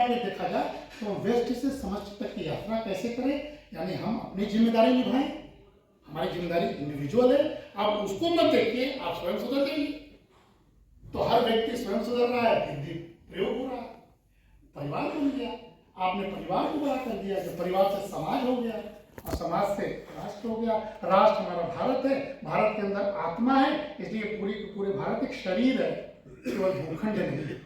देखा जाए तो वेस्ट से समष्टि तक की यात्रा कैसे करें, यानी हम अपनी जिम्मेदारी निभाएं। हमारी जिम्मेदारी इंडिविजुअल है, आप उसको मत देखिए, आप स्वयं सुधर जाइए। तो हर व्यक्ति स्वयं सुधर रहा है, हिंदी प्रयोग हो रहा है, परिवार बन गया, आपने परिवार को बड़ा कर दिया, जो परिवार से समाज हो गया और समाज से राष्ट्र हो गया। राष्ट्र हमारा भारत है, भारत के अंदर आत्मा है, इसलिए पूरे भारत एक शरीर है, केवल भूखंड नहीं।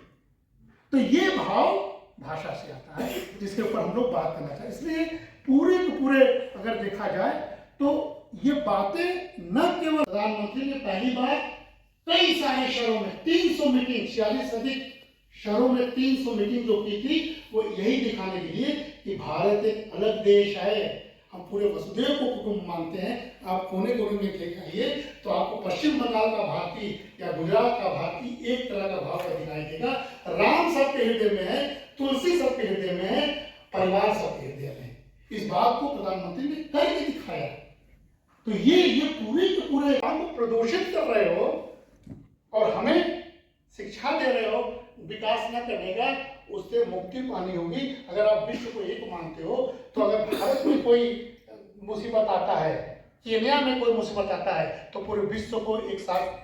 तो ये भाव भाषा से आता है, जिसके ऊपर हम लोग बात करना चाहते हैं। इसलिए पूरे के पूरे अगर देखा जाए तो ये बातें न केवल प्रधानमंत्री ने पहली बार कई सारे शहरों में 300 मीटिंग, 46 से अधिक शहरों में 300 मीटिंग जो की थी, वो यही दिखाने के लिए कि भारत एक अलग देश है। हम पूरे वसुधैव को कुटुंब मानते हैं। आप कोने कोने में देखिए तो आपको पश्चिम बंगाल का भारतीय या गुजरात का भारतीय एक तरह का भाव दिखाई देगा। राम सबके हृदय में है, तुलसी सबके हृदय में है, परिवार सबके हृदय में है। इस बात को प्रधानमंत्री ने करके दिखाया। तो ये पूरे के पूरे काम को प्रदूषित कर रहे हो और हमें शिक्षा दे रहे हो विकास न करने का, उससे मुक्ति पानी होगी। अगर आप विश्व को एक मानते हो तो अगर भारत में कोई मुसीबत आता है, केन्या में कोई मुसीबत आता है, तो पूरे विश्व को एक साथ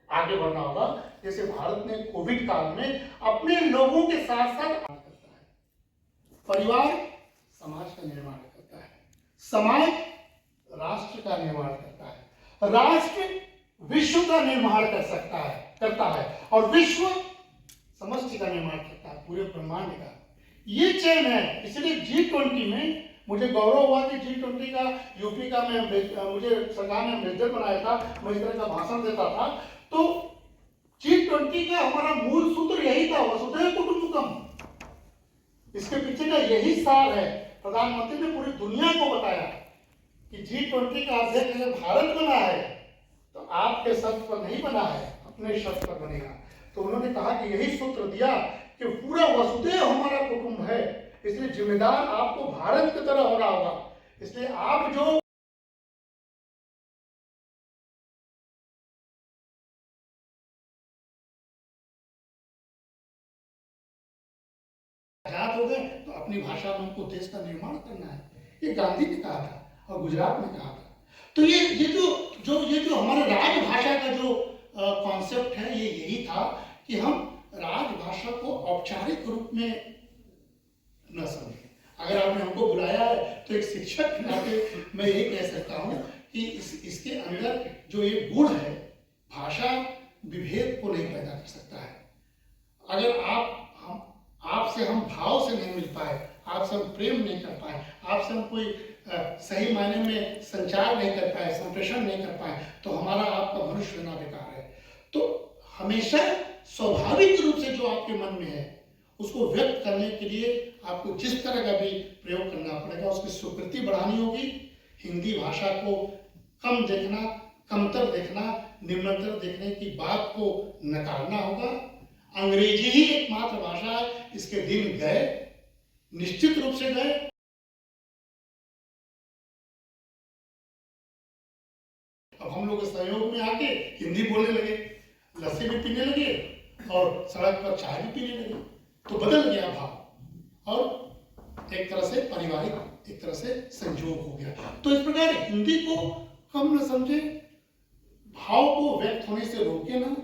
आगे बढ़ना होगा। जैसे भारत ने कोविड काल में अपने लोगों के साथ साथ करता है। परिवार समाज का निर्माण करता है, समाज राष्ट्र का निर्माण करता है, राष्ट्र विश्व का निर्माण करता है और विश्व समष्टि का निर्माण करता है, पूरे ब्रह्मांड का। ये चैन है। इसलिए G20 में मुझे गौरव हुआ कि G20 का यूपी का मुझे सरकार ने एम्बेसडर बनाया था, मैं इस तरह का भाषण देता था। तो G20 का हमारा मूल सूत्र यही था, वसुधैव कुटुंबकम। इसके पीछे का यही सार है। प्रधानमंत्री ने पूरी दुनिया को बताया कि G20 का अध्यक्ष अगर भारत बना है तो आपके शर्त पर नहीं बना है, अपने शर्त पर बनेगा। तो उन्होंने कहा कि यही सूत्र दिया कि पूरा वसुधैव हमारा कुटुंब है, इसलिए जिम्मेदार आपको भारत की तरह होना होगा। इसलिए आप जो आजाद हो गए तो अपनी भाषा में हमको देश का निर्माण करना है, ये गांधी ने कहा था और गुजरात ने कहा था। तो ये जो हमारे राजभाषा का जो कॉन्सेप्ट है, ये यही था कि हम राजभाषा को औपचारिक रूप में न समझें। अगर आपने हमको बुलाया है तो एक शिक्षक के नाते मैं ये कह सकता हूँ कि इसके अंदर जो ये गुण है, भाषा विभेद को नहीं पैदा कर सकता है। अगर आपसे हम भाव से नहीं मिल पाए, आपसे हम प्रेम नहीं कर पाए, आपसे हम कोई सही मायने में संचार नहीं कर पाए, संप्रेषण नहीं कर पाए, तो हमारा आपका मनुष्य होना बेकार है। तो हमेशा स्वाभाविक रूप से जो आपके मन में है उसको व्यक्त करने के लिए आपको जिस तरह का भी प्रयोग करना पड़ेगा, उसकी स्वीकृति बढ़ानी होगी। हिंदी भाषा को कम देखना, कमतर देखना, निम्नतर देखने की बात को नकारना होगा। अंग्रेजी ही एकमात्र भाषा है, इसके दिन गए, निश्चित रूप से गए। अब हम लोग सहयोग में आके हिंदी बोलने लगे, लस्सी भी पीने लगे और सड़क पर चाय भी पीने लगे, तो बदल गया भाव और एक तरह से पारिवारिक, एक तरह से संयोग हो गया। तो इस प्रकार हिंदी को कम न समझे, भाव को व्यक्त होने से रोके ना,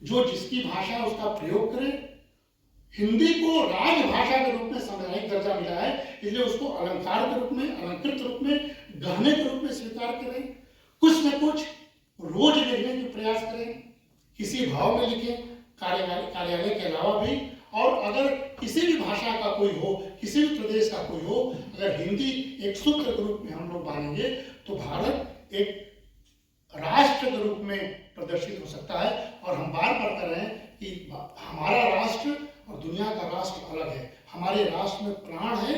जो जिसकी भाषा है उसका प्रयोग करे। हिंदी को राजभाषा के रूप में संवैधानिक दर्जा मिला है, इसलिए उसको अलंकार के रूप में, अलंकृत रूप में, गहने के रूप में स्वीकार करें। कुछ न कुछ रोज लिखने की प्रयास करें, किसी भाव में लिखें, कार्यालय के अलावा भी। और अगर किसी भी भाषा का कोई हो, किसी भी प्रदेश का कोई हो, अगर हिंदी एक सूत्र के रूप में हम लोग मानेंगे तो भारत एक राष्ट्र के रूप में प्रदर्शित हो सकता है। और हम बार बार कर रहे हैं कि हमारा राष्ट्र और दुनिया का राष्ट्र अलग है। हमारे राष्ट्र में प्राण है,